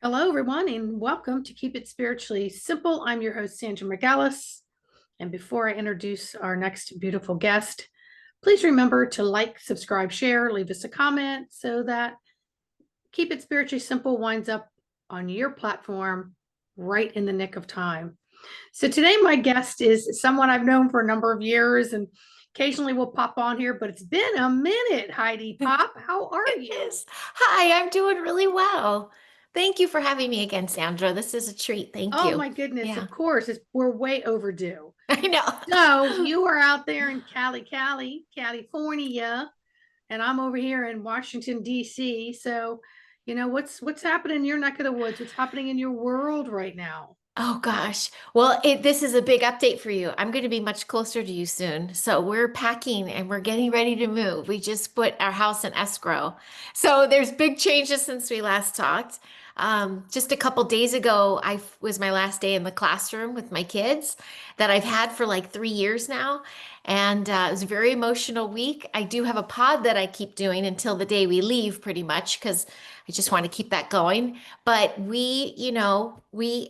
Hello, everyone, and welcome to Keep It Spiritually Simple. I'm your host, Sandra McGallis. And before I introduce our next beautiful guest, please remember to like, subscribe, share, leave us a comment so that Keep It Spiritually Simple winds up on your platform right in the nick of time. So today, my guest is someone I've known for a number of years and occasionally will pop on here, but it's been a minute. Heidi Popp, how are It you? is. Hi, I'm doing really well. Thank you for having me again, Sandra. This is a treat. Thank Oh you. my goodness, Yeah, of course, we're way overdue. I So know. you are out there in California, and I'm over here in Washington, D.C. So, what's happening in your neck of the woods? What's happening in your world right now? Oh gosh. Well, this is a big update for you. I'm going to be much closer to you soon. So we're packing and we're getting ready to move. We just put our house in escrow. So there's big changes since we last talked. Just a couple days ago, I was my last day in the classroom with my kids that I've had for like 3 years now. And it was a very emotional week. I do have a pod that I keep doing until the day we leave, pretty much, because I just want to keep that going. But we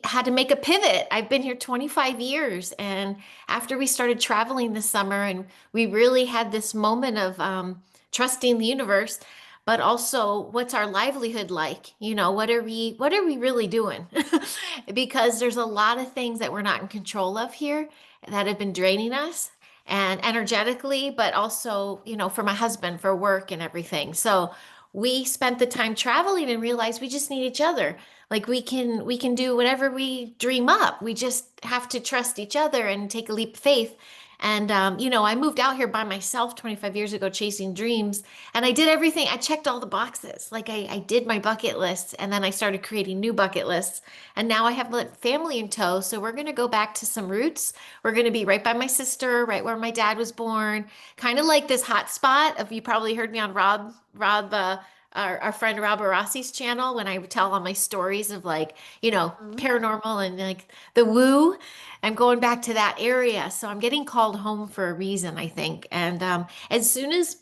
had to make a pivot. I've been here 25 years. And after we started traveling this summer, and we really had this moment of trusting the universe, but also what's our livelihood like? What are we really doing? Because there's a lot of things that we're not in control of here that have been draining us and energetically, but also, for my husband, for work and everything. So we spent the time traveling and realized we just need each other. Like we can do whatever we dream up. We just have to trust each other and take a leap of faith. And I moved out here by myself 25 years ago chasing dreams, and I did everything. I checked all the boxes. Like I did my bucket lists, and then I started creating new bucket lists. And now I have the family in tow. So we're going to go back to some roots. We're going to be right by my sister, right where my dad was born, kind of like this hot spot of, you probably heard me on our friend Rob Rossi's channel when I tell all my stories of, like, Mhm. paranormal and like the woo. I'm going back to that area. So I'm getting called home for a reason, I think. And as soon as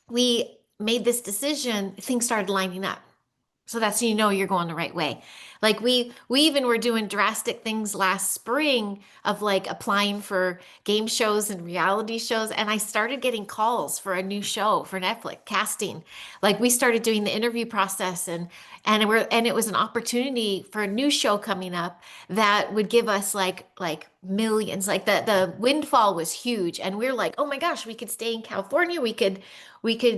we made this decision, things started lining up. So that's, you're going the right way. Like we even were doing drastic things last spring of like applying for game shows and reality shows, and I started getting calls for a new show for Netflix casting. Like we started doing the interview process, and it was an opportunity for a new show coming up that would give us like millions. Like the windfall was huge, and we're like, "Oh my gosh, we could stay in California. We could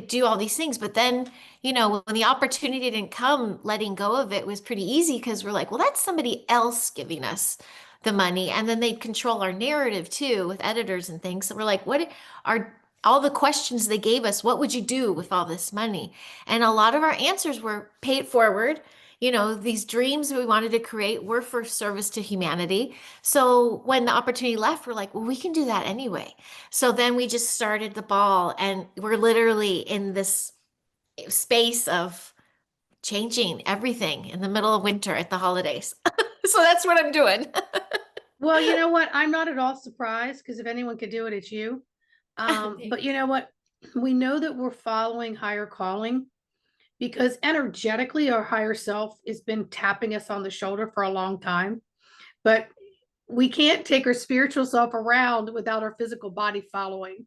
do all these things." But then, when the opportunity didn't come, letting go of it was pretty easy because we're like, well, that's somebody else giving us the money. And then they'd control our narrative too with editors and things. So we're like, what are all the questions they gave us? What would you do with all this money? And a lot of our answers were paid forward. These dreams we wanted to create were for service to humanity. So when the opportunity left, we're like, well, we can do that anyway. So then we just started the ball, and we're literally in this space of changing everything in the middle of winter at the holidays. So that's what I'm doing. Well, you know what? I'm not at all surprised because if anyone could do it, it's you. But you know what? We know that we're following higher calling because energetically, our higher self has been tapping us on the shoulder for a long time. But we can't take our spiritual self around without our physical body following.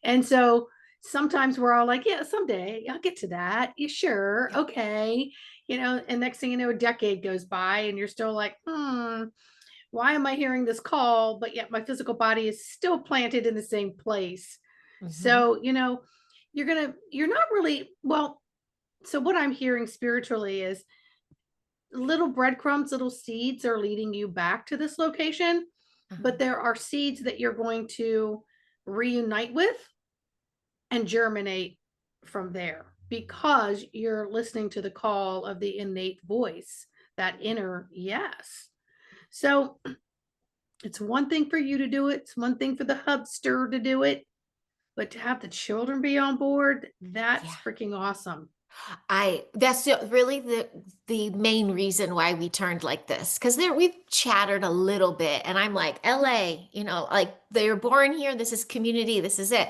And so sometimes we're all like, yeah, someday I'll get to that. You sure? Okay. And next thing you know, a decade goes by and you're still like, why am I hearing this call? But yet my physical body is still planted in the same place. Hmm. So, you're not really, well, so what I'm hearing spiritually is little breadcrumbs, little seeds are leading you back to this location, but Uh-huh. there are seeds that you're going to reunite with and germinate from there because you're listening to the call of the innate voice, that inner yes. So it's one thing for you to do it, it's one thing for the hubster to do it, but to have the children be on board, that's Yeah. freaking awesome. That's really the main reason why we turned like this. Because we've chattered a little bit, and I'm like, LA, like they were born here, this is community, this is it.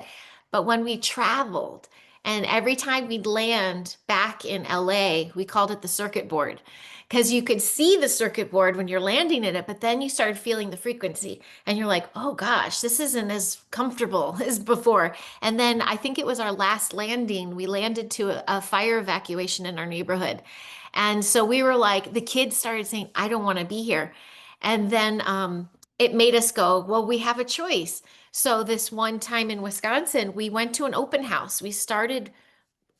But when we traveled And every time we'd land back in LA, we called it the circuit board because you could see the circuit board when you're landing in it, but then you started feeling the frequency and you're like, oh gosh, this isn't as comfortable as before. And then I think it was our last landing, we landed to a fire evacuation in our neighborhood. And so we were like, the kids started saying, I don't want to be here. And then it made us go, well, we have a choice. So this one time in Wisconsin, we went to an open house. We started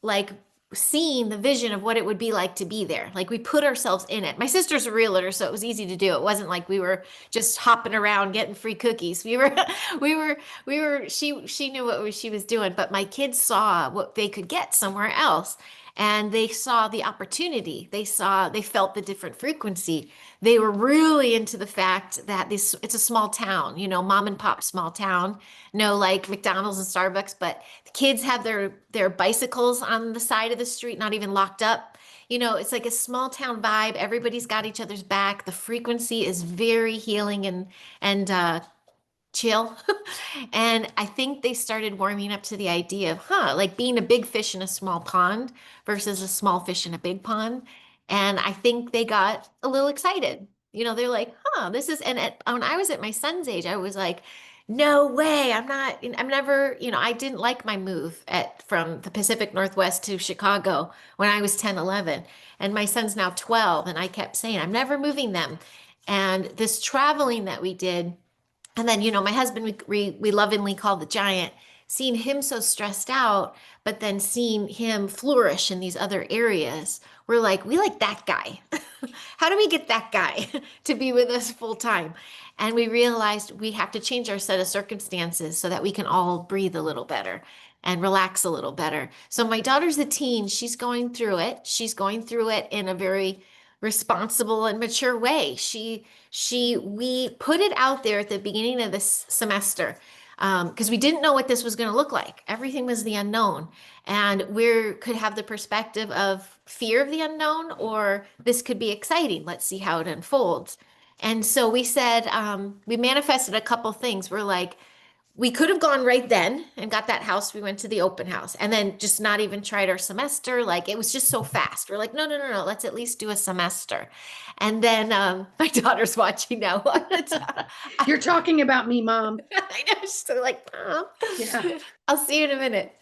like seeing the vision of what it would be like to be there. Like we put ourselves in it. My sister's a realtor, so it was easy to do. It wasn't like we were just hopping around getting free cookies. We were, she knew what she was doing, but my kids saw what they could get somewhere else. And they saw the opportunity. They felt the different frequency. They were really into the fact that it's a small town, mom and pop small town, no like McDonald's and Starbucks, but the kids have their bicycles on the side of the street, not even locked up. It's like a small town vibe. Everybody's got each other's back. The frequency is very healing and chill. And I think they started warming up to the idea of, like being a big fish in a small pond versus a small fish in a big pond. And I think they got a little excited. They're like, when I was at my son's age, I was like, no way, I'm never, I didn't like my move from the Pacific Northwest to Chicago when I was 10, 11. And my son's now 12. And I kept saying, I'm never moving them. And this traveling that we did, and then, my husband, we lovingly call the giant, seeing him so stressed out, but then seeing him flourish in these other areas, we're like, we like that guy. How do we get that guy to be with us full time? And we realized we have to change our set of circumstances so that we can all breathe a little better and relax a little better. So my daughter's a teen. She's going through it. She's going through it in a very responsible and mature way. We put it out there at the beginning of this semester because we didn't know what this was going to look like. Everything was the unknown. And we could have the perspective of fear of the unknown, or this could be exciting. Let's see how it unfolds. And so we said, we manifested a couple things. We're like, we could have gone right then and got that house. We went to the open house and then just not even tried our semester. Like it was just so fast. We're like, no, no, no, no. Let's at least do a semester. And then my daughter's watching now. You're talking about me, Mom. I know. She's so like, Mom, Yeah. I'll see you in a minute.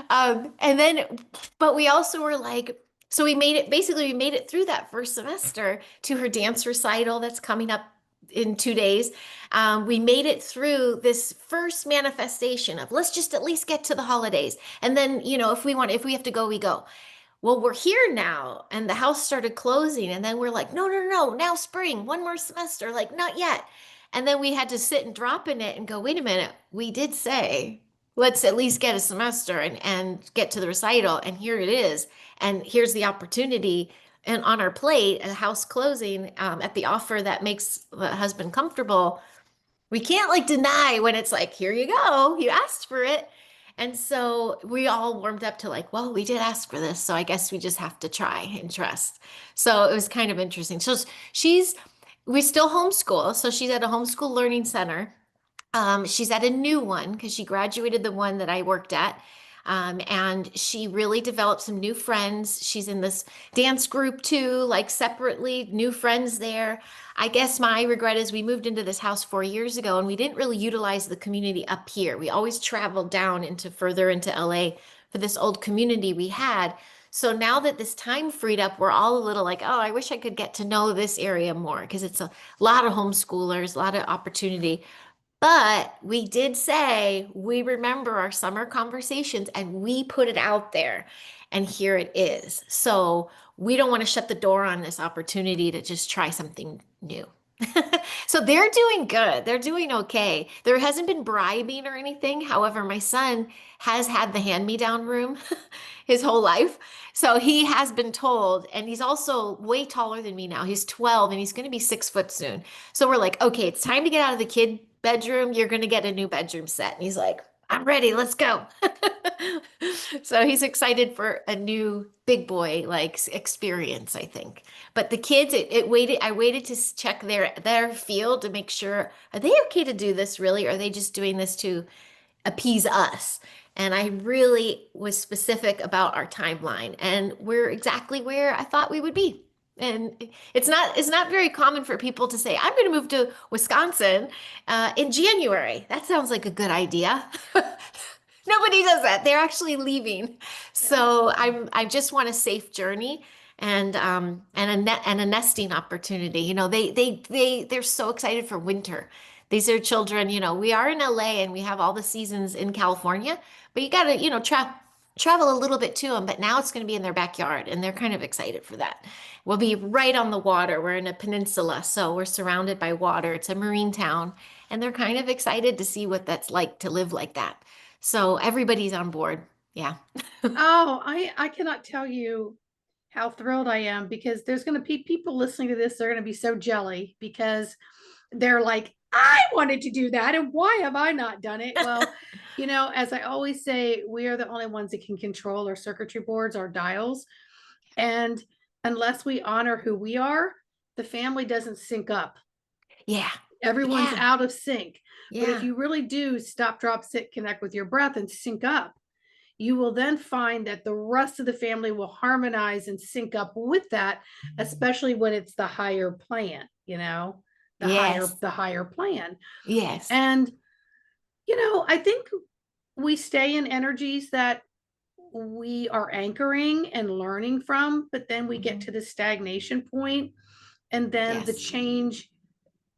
And then, but we also were like, so we made it through that first semester to her dance recital that's coming up in 2 days. We made it through this first manifestation of let's just at least get to the holidays. And then, if we have to go, we go. Well, we're here now. And the house started closing. And then we're like, no, no, no, now spring, one more semester, like not yet. And then we had to sit and drop in it and go, wait a minute, we did say, let's at least get a semester and get to the recital. And here it is. And here's the opportunity. And on our plate, a house closing at the offer that makes the husband comfortable. We can't like deny when it's like, here you go, you asked for it. And so we all warmed up to like, well, we did ask for this. So I guess we just have to try and trust. So it was kind of interesting. So we still homeschool. So she's at a homeschool learning center. She's at a new one because she graduated the one that I worked at. And she really developed some new friends. She's in this dance group too, like separately, new friends there. I guess my regret is we moved into this house 4 years ago and we didn't really utilize the community up here. We always traveled down further into LA for this old community we had. So now that this time freed up, we're all a little like, oh, I wish I could get to know this area more because it's a lot of homeschoolers, a lot of opportunity. But we did say we remember our summer conversations and we put it out there. And here it is. So we don't want to shut the door on this opportunity to just try something new. So they're doing good. They're doing okay. There hasn't been bribing or anything. However, my son has had the hand-me-down room his whole life. So he has been told, and he's also way taller than me now. He's 12 and he's going to be 6 foot soon. So we're like, okay, it's time to get out of the kid bedroom. You're going to get a new bedroom set. And he's like, I'm ready. Let's go. So he's excited for a new big boy like experience, I think. But the kids, I waited to check their field to make sure, are they okay to do this really? Or are they just doing this to appease us? And I really was specific about our timeline, and we're exactly where I thought we would be. And it's not very common for people to say, I'm going to move to Wisconsin in January. That sounds like a good idea. Nobody does that. They're actually leaving. Yeah. So I just want a safe journey and a nesting opportunity. They're so excited for winter. These are children, we are in LA and we have all the seasons in California, but you got to, travel a little bit to them. But now it's going to be in their backyard and they're kind of excited for that. We'll be right on the water. We're in a peninsula, so we're surrounded by water. It's a marine town, and they're kind of excited to see what that's like to live like that. So everybody's on board. Yeah. Oh, I cannot tell you how thrilled I am because there's going to be people listening to this. They're going to be so jelly because they're like, I wanted to do that. And why have I not done it? Well, as I always say, we are the only ones that can control our circuitry boards, our dials. And unless we honor who we are, the family doesn't sync up. Yeah. Everyone's Yeah. out of sync. But if Yeah. you really do stop, drop, sit, connect with your breath and sync up, you will then find that the rest of the family will harmonize and sync up with that, especially when it's the higher plan, the higher Yes. the higher plan. Yes. And I think we stay in energies that we are anchoring and learning from, but then we get Mhm. to the stagnation point, and then the Yes. change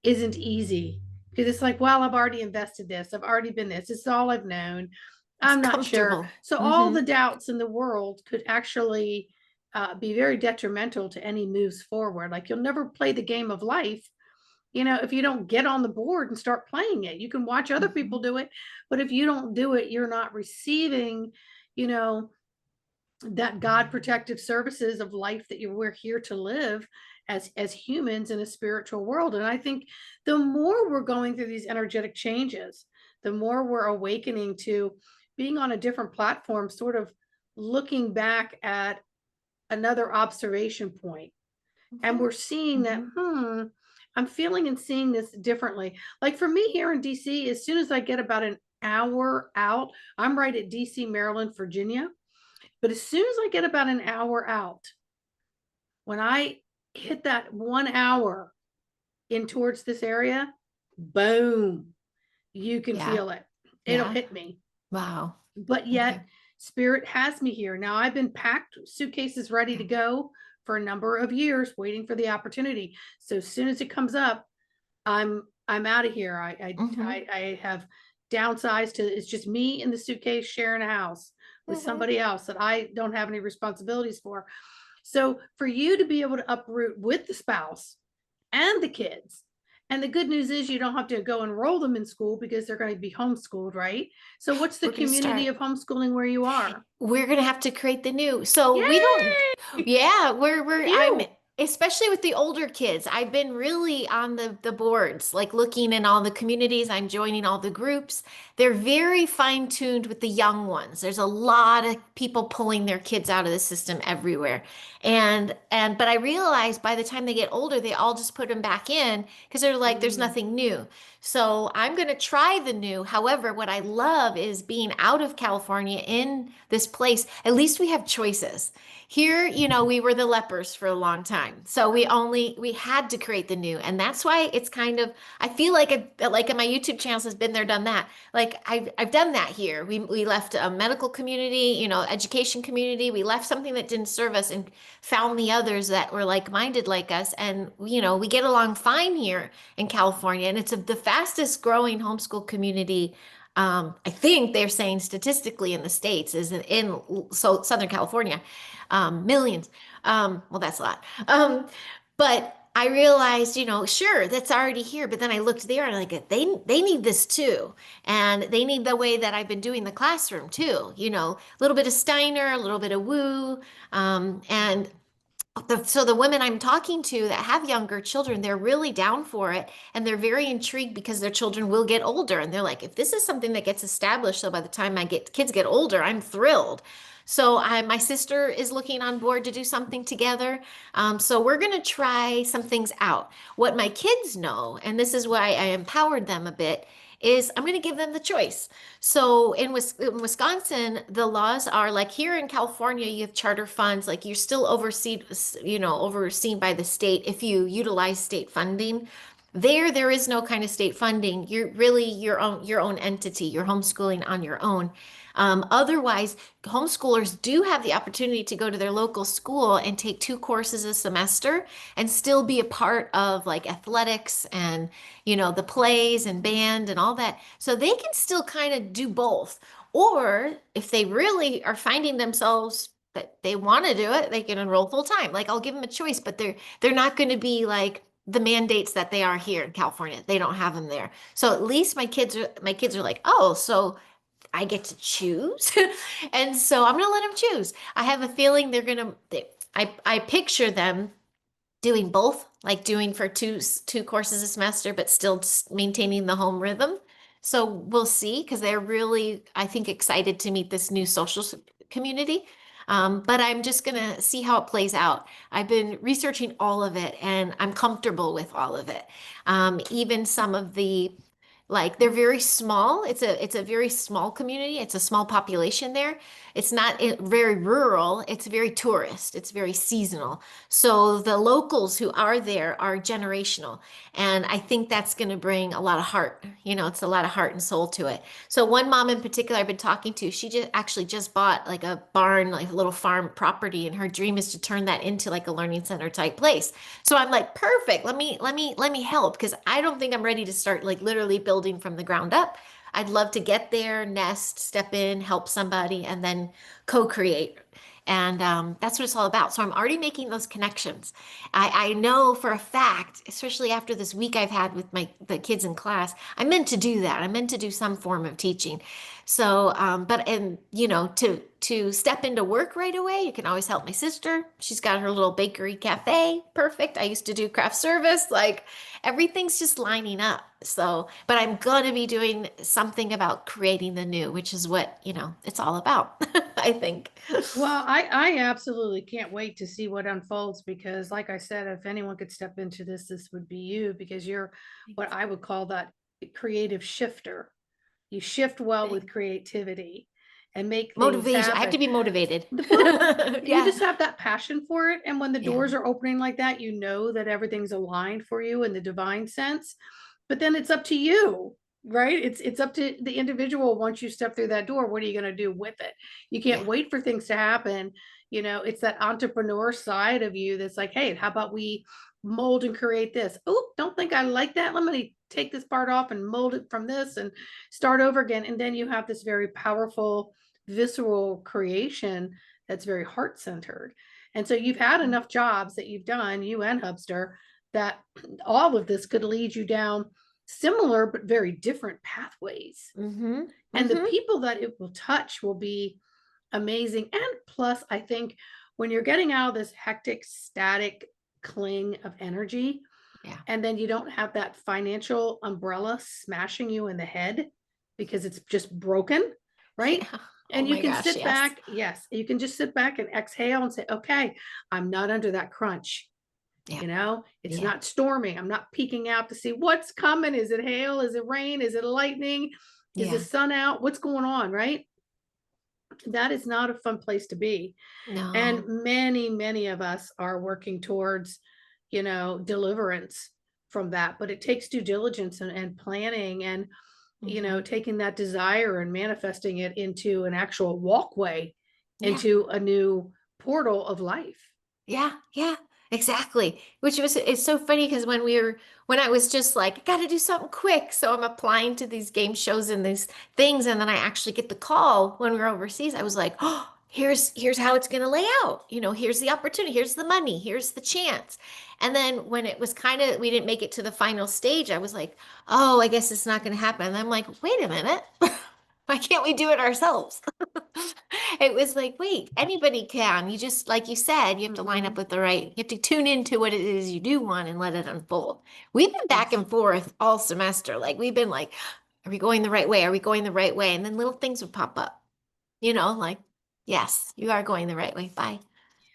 isn't easy because it's like, well, I've already invested this, I've already been this, it's all I've known. It's I'm not sure. comfortable. So all the Hmm. doubts in the world could actually be very detrimental to any moves forward. Like you'll never play the game of life, if you don't get on the board and start playing it. You can watch other people Hmm. do it, but if you don't do it, you're not receiving, you know, that God protective services of life that we're here to live as humans in a spiritual world. And I think the more we're going through these energetic changes, the more we're awakening to being on a different platform, sort of looking back at another observation point. And we're seeing that, Hmm. I'm feeling and seeing this differently. Like for me here in DC, as soon as I get about an hour out, I'm right at DC, Maryland, Virginia. But as soon as I get about an hour out, when I hit that 1 hour in towards this area, boom, you can Yeah. feel it. It'll Yeah. hit me. Wow. But Okay. yet, spirit has me here. Now I've been packed, suitcases ready to go for a number of years, waiting for the opportunity. So as soon as it comes up, I'm out of here. Hmm. I have downsized to it's just me in the suitcase sharing a house with Hmm. somebody else that I don't have any responsibilities for. So for you to be able to uproot with the spouse and the kids, and the good news is you don't have to go enroll them in school because they're going to be homeschooled, right? So what's the We're going to community start. of homeschooling where you are? We're gonna have to create the new. So we don't, Yay! yeah, I'm Phew. especially with the older kids. I've been really on the boards, like looking in all the communities. I'm joining all the groups. They're very fine-tuned with the young ones. There's a lot of people pulling their kids out of the system everywhere. But I realized by the time they get older, they all just put them back in because they're like, there's Mm, nothing new. So I'm going to try the new. However, what I love is being out of California in this place. At least we have choices. Here, we were the lepers for a long time. So we had to create the new. And that's why it's kind of, I feel like my YouTube channel has been there, done that. Like I've done that here. We left a medical community, education community. We left something that didn't serve us and found the others that were like-minded like us. And, we get along fine here in California, and it's the fastest growing homeschool community. I think they're saying statistically in the States is so Southern California, millions. Well, that's a lot. But I realized, sure, that's already here. But then I looked there and they need this too, and they need the way that I've been doing the classroom too. A little bit of Steiner, a little bit of Woo, and so the women I'm talking to that have younger children, they're really down for it, and they're very intrigued because their children will get older, and they're like, if this is something that gets established, so by the time kids get older, I'm thrilled. So my sister is looking on board to do something together. So we're going to try some things out. What my kids know, and this is why I empowered them a bit, is I'm going to give them the choice. So in Wisconsin, the laws are like here in California, you have charter funds, like you're still overseen, overseen by the state if you utilize state funding. There is no kind of state funding. You're really your own entity. You're homeschooling on your own. Otherwise, homeschoolers do have the opportunity to go to their local school and take 2 courses a semester and still be a part of like athletics and, the plays and band and all that. So they can still kind of do both. Or if they really are finding themselves that they want to do it, they can enroll full time. Like I'll give them a choice, but they're not going to be like the mandates that they are here in California. They don't have them there. So at least my kids are like, oh, so I get to choose. And so I'm gonna let them choose. I have a feeling I picture them doing both, like doing for two courses a semester, but still maintaining the home rhythm. So we'll see, because they're really, I think, excited to meet this new social community. But I'm just gonna see how it plays out. I've been researching all of it, and I'm comfortable with all of it. Even some of the like they're very small. It's a very small community. It's a small population there. It's not very rural. It's very tourist. It's very seasonal. So the locals who are there are generational. And I think that's going to bring a lot of heart. It's a lot of heart and soul to it. So one mom in particular I've been talking to, she just bought like a barn, like a little farm property, and her dream is to turn that into like a learning center type place. So I'm like, perfect. Let me help, because I don't think I'm ready to start like literally building from the ground up. I'd love to get there, nest, step in, help somebody, and then co-create. And that's what it's all about. So I'm already making those connections. I know for a fact, especially after this week I've had with the kids in class, I meant to do that. I meant to do some form of teaching. So, but and to step into work right away, you can always help my sister. She's got her little bakery cafe. Perfect. I used to do craft service. Like everything's just lining up. So, but I'm gonna be doing something about creating the new, which is what, it's all about, I think. Well, I absolutely can't wait to see what unfolds because, like I said, if anyone could step into this would be you because you're what I would call that creative shifter. You shift well with creativity and make things Motivation. I have happen. to be motivated. Well, you Yeah. just have that passion for it. And when the Yeah. doors are opening like that, you know that everything's aligned for you in the divine sense. But then it's up to you, right? It's up to the individual once you step through that door. What are you going to do with it? You can't Yeah. wait for things to happen. It's that entrepreneur side of you that's like, hey, how about we mold and create this? Oh, don't think I like that. Let me take this part off and mold it from this and start over again. And then you have this very powerful, visceral creation that's very heart centered. And so you've had enough jobs that you've done, you and Hubster, that all of this could lead you down similar but very different pathways. Mm-hmm. And the Mm-hmm. people that it will touch will be amazing. And plus, I think when you're getting out of this hectic, static cling of energy, Yeah. and then you don't have that financial umbrella smashing you in the head because it's just broken, right? Yeah. Oh And you my can gosh, sit yes. back, yes, you can just sit back and exhale and say, okay, I'm not under that crunch. Yeah. It's Yeah. not storming. I'm not peeking out to see what's coming. Is it hail? Is it rain? Is it lightning? Is the Yeah. sun out? What's going on? Right? That is not a fun place to be. And No. many, many of us are working towards, deliverance from that. But it takes due diligence and planning and, Mm-hmm. taking that desire and manifesting it into an actual walkway Yeah. into a new portal of life. Yeah, yeah, exactly. It's so funny because when I was just like, I gotta do something quick. So I'm applying to these game shows and these things, and then I actually get the call when we were overseas. I was like, oh, here's how it's gonna lay out. Here's the opportunity, here's the money, here's the chance. And then when it was we didn't make it to the final stage, I was like, oh, I guess it's not gonna happen. And I'm like, wait a minute. Why can't we do it ourselves? It was like, wait, anybody can. You just, like you said, you have to line up Mhm. with you have to tune into what it is you do want and let it unfold. We've been back Yes. and forth all semester. Like, we've been like, are we going the right way? Are we going the right way? And then little things would pop up, like, yes, you are going the right way. Bye.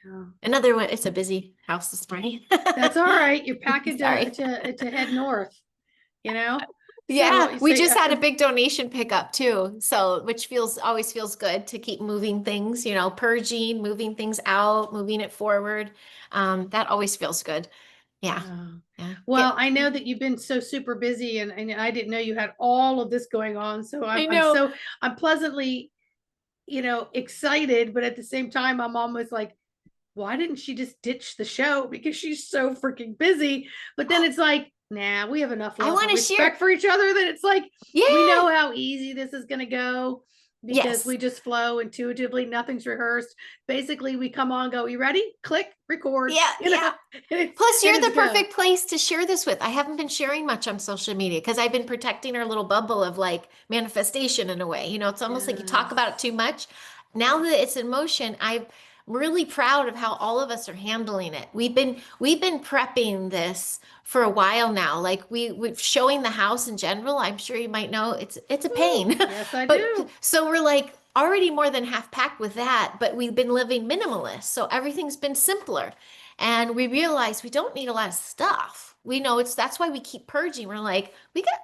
Yeah. Another one. It's a busy house this morning. That's all right. You're packing to Sorry. to to head north, you know? So Yeah, you we say, just had a big donation pickup too. So, which feels always feels good to keep moving things, purging, moving things out, moving it forward. That always feels good. Yeah. yeah. Yeah. Well, I know that you've been so super busy and I didn't know you had all of this going on. So I know. I'm pleasantly, excited, but at the same time, I'm almost like, why didn't she just ditch the show? Because she's so freaking busy. But then it's like, nah, we have enough I love want and to respect share. for each other that it's like, we Yeah. know how easy this is going to go because Yes. we just flow intuitively. Nothing's rehearsed. Basically, we come on, go, you ready? Click, record, Yeah. Yeah. and Plus, you're it's the go. perfect place to share this with. I haven't been sharing much on social media because I've been protecting our little bubble of like manifestation in a way. It's almost like you talk about it Yes. too much. Now that it's in motion, I'm really proud of how all of us are handling it. We've been prepping this for a while now. Like we're showing the house in general. I'm sure you might know it's a Woo, pain. yes, I But do. so we're like already more than half packed with that, but we've been living minimalist. So everything's been simpler. And we realize we don't need a lot of stuff. We know that's why we keep purging. We're like,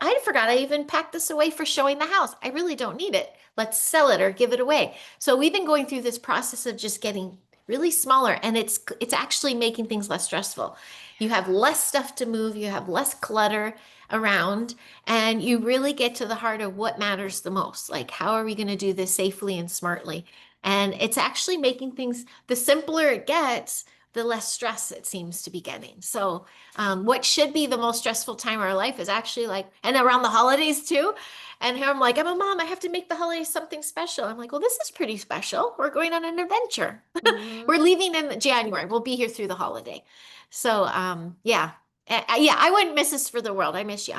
I forgot I even packed this away for showing the house. I really don't need it. Let's sell it or give it away. So we've been going through this process of just getting really smaller and it's actually making things less stressful. You have less stuff to move, you have less clutter around, and you really get to the heart of what matters the most. Like, how are we going to do this safely and smartly? And it's actually making things, the simpler it gets, the less stress it seems to be getting. So, what should be the most stressful time of our life is actually like, and around the holidays too. And here I'm like, I'm a mom, I have to make the holidays something special. I'm like, well, this is pretty special. We're going on an adventure. Mhm. We're leaving in January. We'll be here through the holiday. So, yeah. Yeah, I wouldn't miss this for the world. I miss you.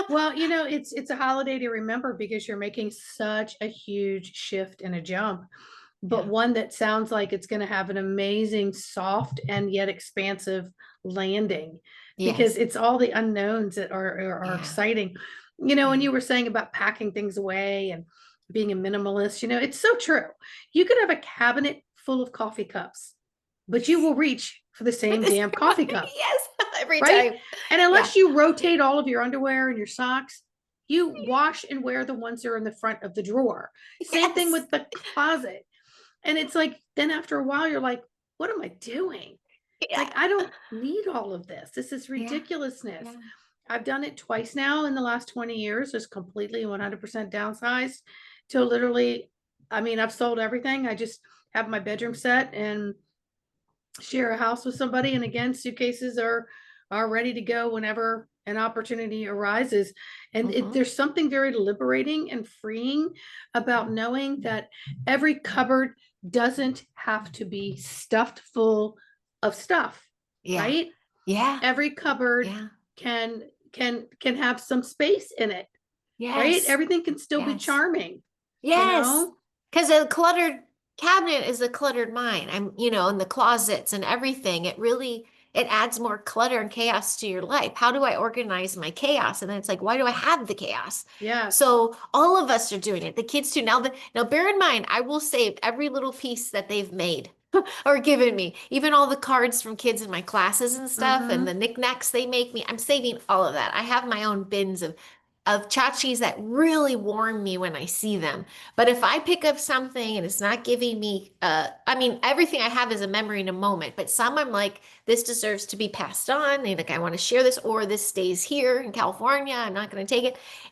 Well, it's a holiday to remember because you're making such a huge shift and a jump, but Yeah. one that sounds like it's going to have an amazing, soft and yet expansive landing because Yes. it's all the unknowns that are Yeah. exciting. And Yeah. you were saying about packing things away and being a minimalist, it's so true. You could have a cabinet full of coffee cups, but you will reach for the For same this damn coffee cup, yes, every right? time. And Yeah. unless you rotate all of your underwear and your socks, you wash and wear the ones that are in the front of the drawer. Same thing Yes. with the closet. And it's like, then after a while, you're like, what am I doing? Yeah. Like, I don't need all of this. This is Yeah. ridiculousness. Yeah. I've done it twice now in the last 20 years, just completely 100% downsized to literally, I mean, I've sold everything. I just have my bedroom set and share a house with somebody. And again, suitcases are ready to go whenever an opportunity arises. And Hmm. there's something very liberating and freeing about knowing that every cupboard doesn't have to be stuffed full of stuff, Yeah. right? Yeah. Every cupboard Yeah. can have some space in it, right? Yes. Everything can still be Yes. charming, you Yes. know? Because a cluttered cabinet is a cluttered mind. In the closets and everything. It adds more clutter and chaos to your life. How do I organize my chaos? And then it's like, why do I have the chaos? Yes. So all of us are doing it. The kids too. Now bear in mind, I will save every little piece that they've made or given me. Even all the cards from kids in my classes and stuff and Mm-hmm. the knickknacks they make me. I'm saving all of that. I have my own bins of tchotchkes that really warm me when I see them. But if I pick up something and it's not giving me, everything I have is a memory in a moment, but some I'm like, this deserves to be passed on. And like, I want to share this, or this stays here in California. I'm not going to take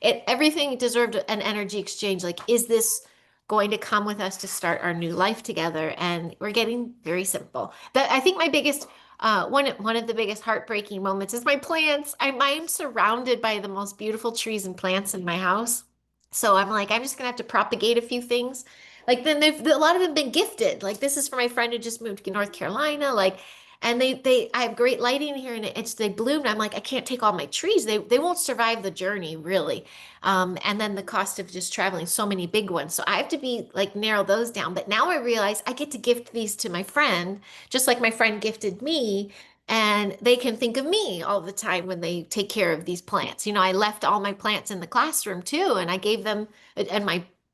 it. Everything deserved an energy exchange. Like, is this going to come with us to start our new life together? And we're getting very simple. That I think my biggest one of the biggest heartbreaking moments is my plants. I'm surrounded by the most beautiful trees and plants in my house. So I'm like, I'm just gonna have to propagate a few things. Like then a lot of them been gifted. Like this is for my friend who just moved to North Carolina. Like, and I have great lighting here and they bloomed. I'm like, I can't take all my trees. They won't survive the journey really. And then the cost of just traveling so many big ones. So I have to be like narrow those down. But now I realize I get to gift these to my friend, just like my friend gifted me. And they can think of me all the time when they take care of these plants. I left all my plants in the classroom too, and I gave them, and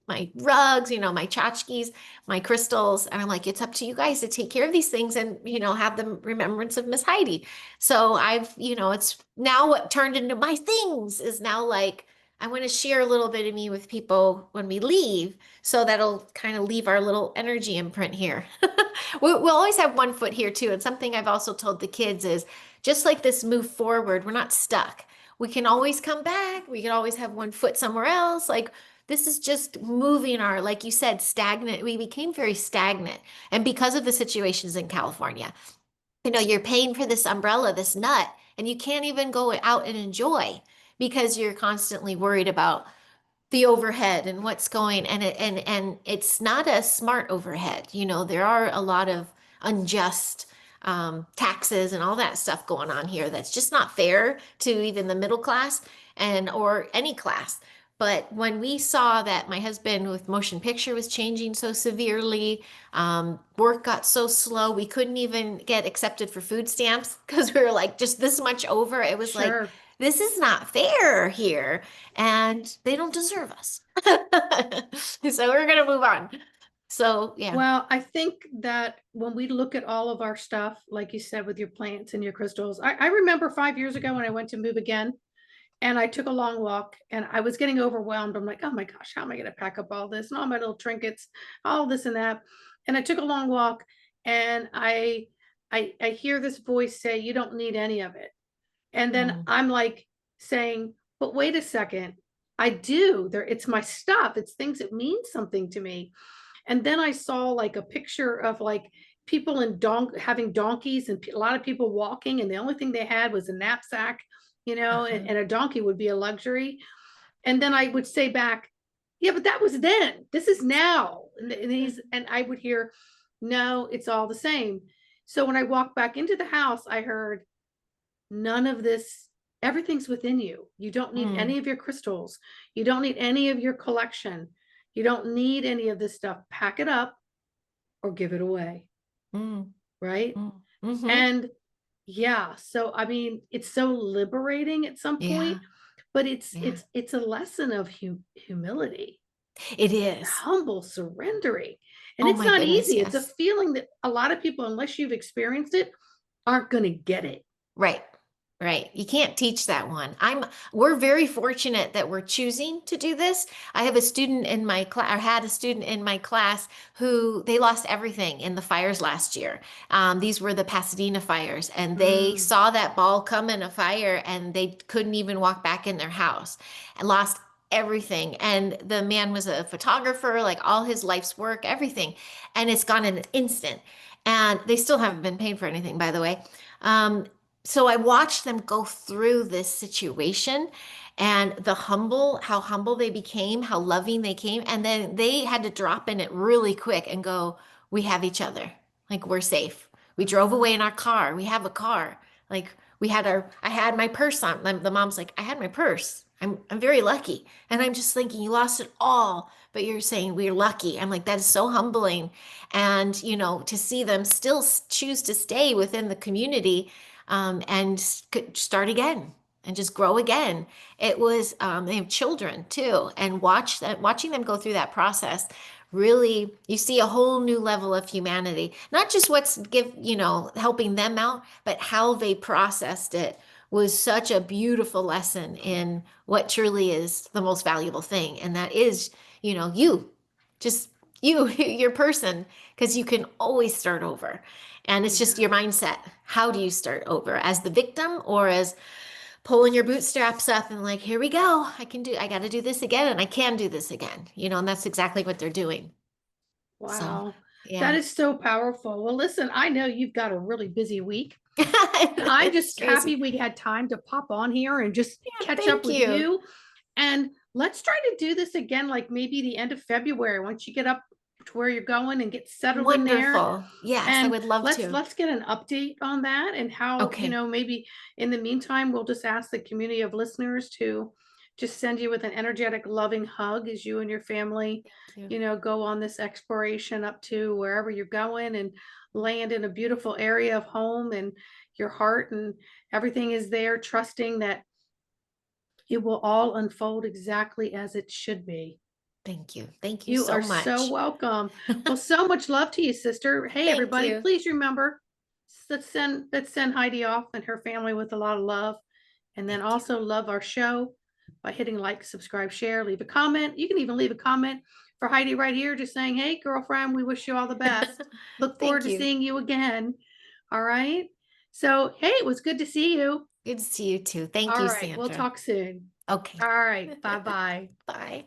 my rugs, my tchotchkes, my crystals. And I'm like, it's up to you guys to take care of these things and, have the remembrance of Miss Heidi. So it's now what turned into my things is now like, I want to share a little bit of me with people when we leave. So that'll kind of leave our little energy imprint here. We'll always have one foot here too. And something I've also told the kids is just like this move forward, we're not stuck. We can always come back. We can always have one foot somewhere else. Like this is just moving our, like you said, stagnant. We became very stagnant. And because of the situations in California, you're paying for this umbrella, this nut, and you can't even go out and enjoy because you're constantly worried about the overhead and what's going and it's not a smart overhead. There are a lot of unjust taxes and all that stuff going on here that's just not fair to even the middle class and or any class. But when we saw that my husband with motion picture was changing so severely, work got so slow, we couldn't even get accepted for food stamps because we were like just this much over. It was like, Sure. this is not fair here and they don't deserve us. So we're gonna move on. So yeah. Well, I think that when we look at all of our stuff, like you said, with your plants and your crystals, I remember 5 years ago when I went to move again and I took a long walk and I was getting overwhelmed. I'm like, oh my gosh, how am I going to pack up all this and all my little trinkets, all this and that. And I took a long walk and I hear this voice say, you don't need any of it. And then Mm, I'm like saying, but wait a second, I do. There, it's my stuff. It's things that mean something to me. And then I saw like a picture of like people in having donkeys and a lot of people walking, and the only thing they had was a knapsack, uh-huh. and a donkey would be a luxury. And then I would say back, yeah, but that was then. This is now. And I would hear, no, it's all the same. So when I walked back into the house, I heard none of this, everything's within you. You don't need Mm, any of your crystals. You don't need any of your collection. You don't need any of this stuff. Pack it up or give it away. mm, Right. mm. Mm-hmm. And yeah, so I mean, it's so liberating at some Yeah, point, but it's yeah. it's it's a lesson of humility, It is. humble surrendering. And Oh it's my not goodness, easy. It's a yes. feeling that a lot of people, unless you've experienced it, aren't going to get it. Right. Right. You can't teach that one. We're very fortunate that we're choosing to do this. I have a student in my class, or had a student in my class who they lost everything in the fires last year. These were the Pasadena fires, and they Mm, saw that ball come in a fire and they couldn't even walk back in their house and lost everything. And the man was a photographer, like all his life's work, everything. And it's gone in an instant. And they still haven't been paid for anything, by the way. Um, so I watched them go through this situation and how humble they became, how loving they came. And then they had to drop in it really quick and go, we have each other. Like we're safe. We drove mhm. away in our car. We have a car. Like I had my purse on. The mom's like, I had my purse. I'm very lucky. And I'm just thinking, you lost it all, but you're saying we're lucky. I'm like, that is so humbling. And, to see them still choose to stay within the community and start again and just grow again. It was they have children too, and watching them go through that process. Really, you see a whole new level of humanity. Not just what's helping them out, but how they processed it was such a beautiful lesson in what truly is the most valuable thing, and that is, you, just you, your person, because you can always start over. And it's just Yeah. your mindset. How do you start over? As the victim or as pulling your bootstraps up and like, here we go. I got to do this again and I can do this again. And that's exactly what they're doing. So, Wow. That yeah. is so powerful. Well, listen, I know you've got a really busy week. And I'm It's just crazy. happy we had time to pop on here and just Yeah, catch up thank with you. you. And let's try to do this again, like maybe the end of February, once you get up to where you're going and get settled in there. Wonderful. Yes, I And would love let's to. let's get an update on that and how, Okay. maybe in the meantime, we'll just ask the community of listeners to just send you with an energetic, loving hug as you and your family, Thank you. go on this exploration up to wherever you're going and land in a beautiful area of home and your heart and everything is there, trusting that it will all unfold exactly as it should be. Thank you. Thank you You so are so much. welcome. Well, so much love to you, sister. Hey, Thank everybody, you. please remember, let's send Heidi off and her family with a lot of love. And then Thank you. also love our show by hitting like, subscribe, share, leave a comment. You can even leave a comment for Heidi right here, just saying, hey, girlfriend, we wish you all the best. Look forward Thank to you. seeing you again. All right. So, hey, it was good to see you. Good to see you too. Thank All you, right. We'll Sandra. talk soon. Okay. All right. Bye bye. Bye.